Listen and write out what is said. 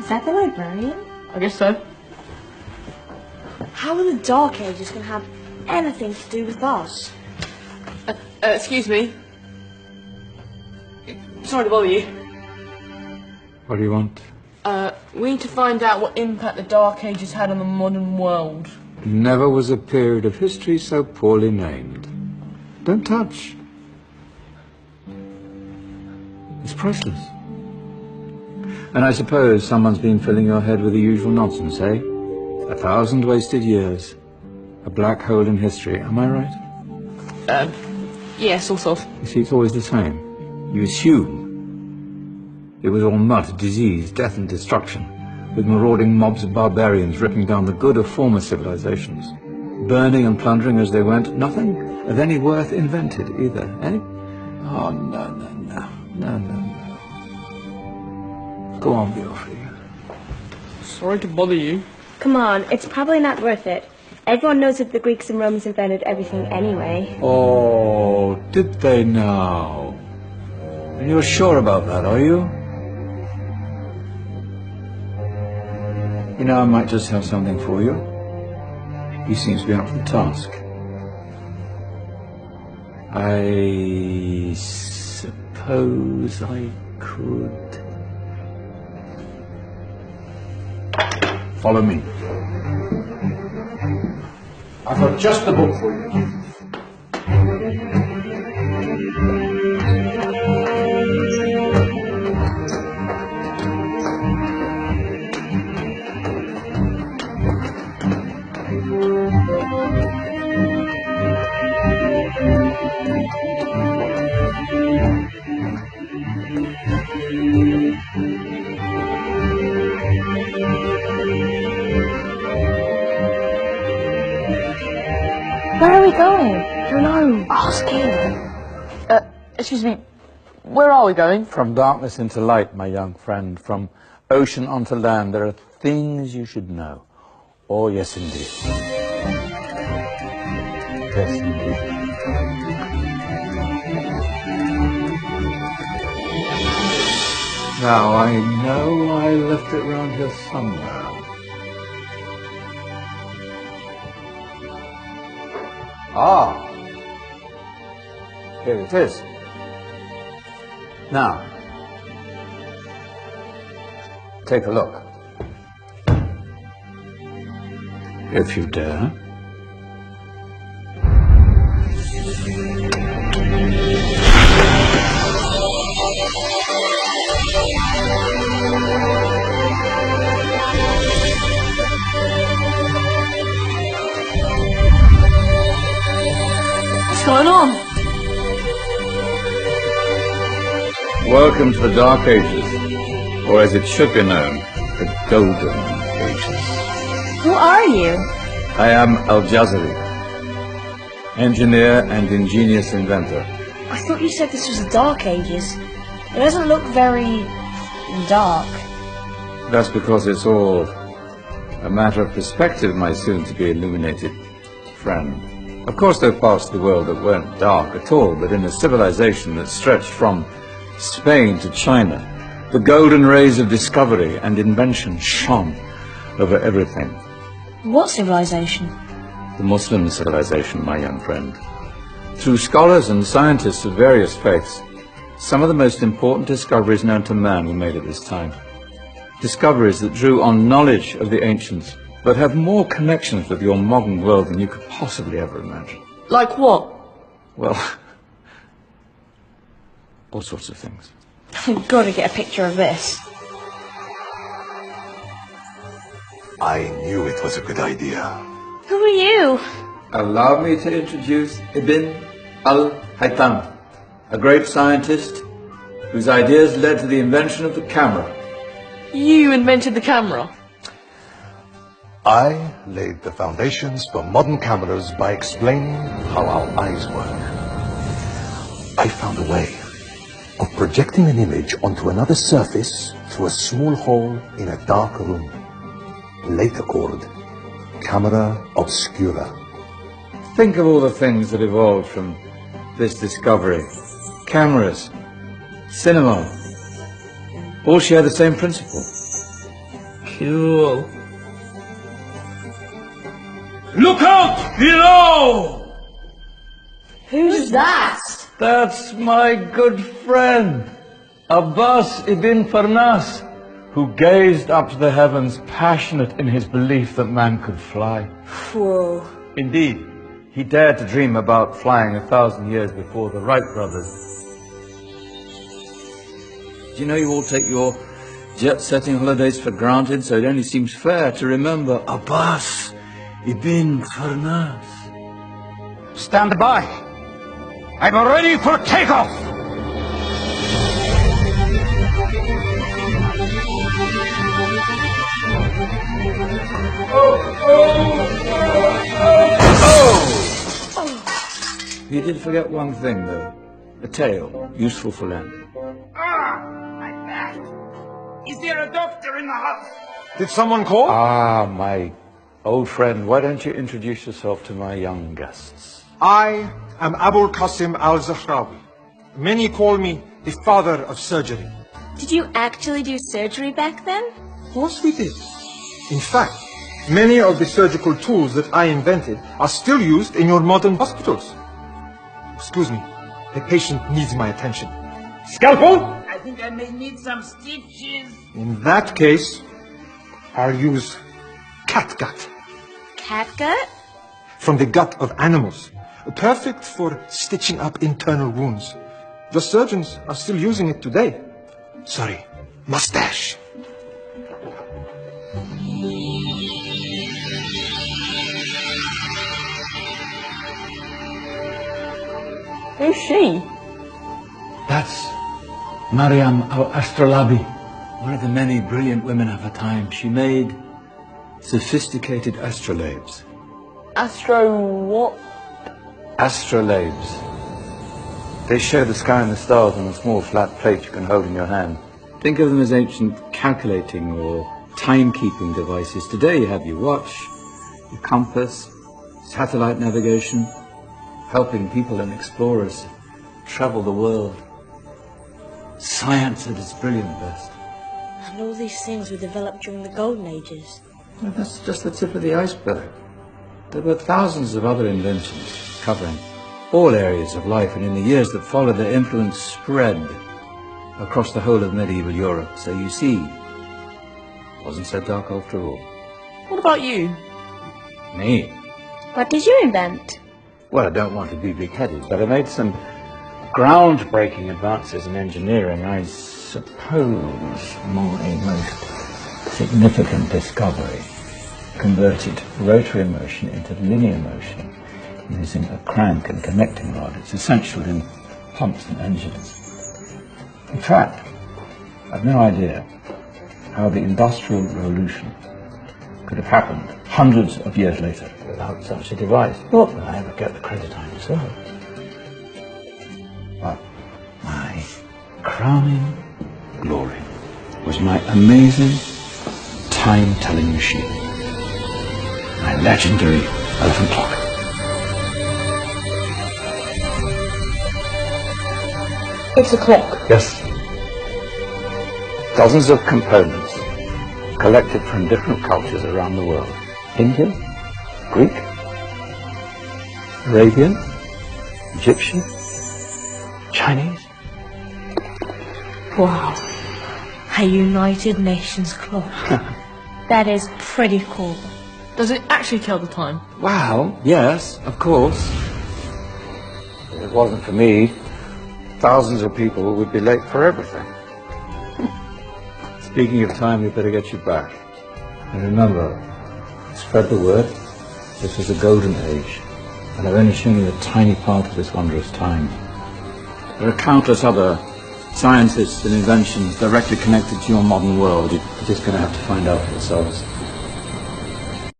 Is that the librarian? I guess so. How are the Dark Ages going to have anything to do with us? Excuse me. Sorry to bother you. What do you want? We need to find out what impact the Dark Ages had on the modern world. Never was a period of history so poorly named. Don't touch. It's priceless. And I suppose someone's been filling your head with the usual nonsense, eh? 1,000 wasted years. A black hole in history, am I right? Yeah, sort of. You see, it's always the same. You assume it was all mud, disease, death and destruction, with marauding mobs of barbarians ripping down the good of former civilizations, burning and plundering as they went. Nothing of any worth invented either, eh? Oh, no. Go on, Beofrey. Sorry to bother you. Come on, it's probably not worth it. Everyone knows that the Greeks and Romans invented everything anyway. Oh, did they now? And you're sure about that, are you? You know, I might just have something for you. He seems to be up for the task. I suppose I could... Follow me. I've got just the book for you. Where are we going? I don't know. Ask him. Excuse me. Where are we going? From darkness into light, my young friend. From ocean onto land. There are things you should know. Oh, yes, indeed. Yes, indeed. Now, I know I left it round here somewhere. Ah, here it is. Now, take a look. If you dare. What's going on? Welcome to the Dark Ages, or as it should be known, the Golden Ages. Who are you? I am Al-Jazari, engineer and ingenious inventor. I thought you said this was the Dark Ages. It doesn't look very... dark. That's because it's all a matter of perspective, my soon-to-be illuminated friend. Of course, there are parts of the world that weren't dark at all, but in a civilization that stretched from Spain to China, the golden rays of discovery and invention shone over everything. What civilization? The Muslim civilization, my young friend. Through scholars and scientists of various faiths, some of the most important discoveries known to man were made at this time. Discoveries that drew on knowledge of the ancients, but have more connections with your modern world than you could possibly ever imagine. Like what? Well, all sorts of things. I've got to get a picture of this. I knew it was a good idea. Who are you? Allow me to introduce Ibn al-Haytham, a great scientist whose ideas led to the invention of the camera. You invented the camera? I laid the foundations for modern cameras by explaining how our eyes work. I found a way of projecting an image onto another surface through a small hole in a dark room, later called camera obscura. Think of all the things that evolved from this discovery. Cameras, cinema, all share the same principle. Cool. Look out below! Who's that? That's my good friend, Abbas ibn Farnas, who gazed up to the heavens, passionate in his belief that man could fly. Whoa. Indeed, he dared to dream about flying 1,000 years before the Wright brothers. Do you know you all take your jet-setting holidays for granted, so it only seems fair to remember Abbas ibn Farnas. Stand by. I'm ready for takeoff. You did forget one thing, though. A tail, useful for landing. My back! Is there a doctor in the house? Did someone call? Ah, my old friend, why don't you introduce yourself to my young guests? I am Abul Qasim al-Zahrawi. Many call me the father of surgery. Did you actually do surgery back then? Of course we did. In fact, many of the surgical tools that I invented are still used in your modern hospitals. Excuse me, the patient needs my attention. Scalpel? I think I may need some stitches. In that case, I'll use catgut Catgut? from the gut of animals. Perfect for stitching up internal wounds. The surgeons are still using it today. Sorry, mustache. Who's she? That's Maryam al-Astrolabi, one of the many brilliant women of her time. She made sophisticated astrolabes. Astro what? Astrolabes. They show the sky and the stars on a small flat plate you can hold in your hand. Think of them as ancient calculating or timekeeping devices. Today you have your watch, your compass, satellite navigation, helping people and explorers travel the world. Science at its brilliant best. And all these things were developed during the Golden Ages. Well, that's just the tip of the iceberg. There were thousands of other inventions covering all areas of life, and in the years that followed, their influence spread across the whole of medieval Europe. So you see, it wasn't so dark after all. What about you? Me? What did you invent? Well, I don't want to be big-headed, but I made some groundbreaking advances in engineering. I suppose my most significant discovery converted rotary motion into linear motion using a crank and connecting rod. It's essential in pumps and engines. In fact, I've no idea how the Industrial Revolution could have happened hundreds of years later without such a device. Not that I ever get the credit I deserve. But my crowning glory was my amazing time-telling machine. My legendary elephant clock. It's a clock. Yes. Dozens of components collected from different cultures around the world. Indian, Greek, Arabian, Egyptian, Chinese. Wow. A United Nations clock. That is pretty cool. Does it actually tell the time? Wow, yes, of course. If it wasn't for me, thousands of people would be late for everything. Speaking of time, we better get you back. And remember, spread the word. This is a golden age, and I've only shown you a tiny part of this wondrous time. There are countless other scientists and inventions directly connected to your modern world. You're just going to have to find out for yourselves.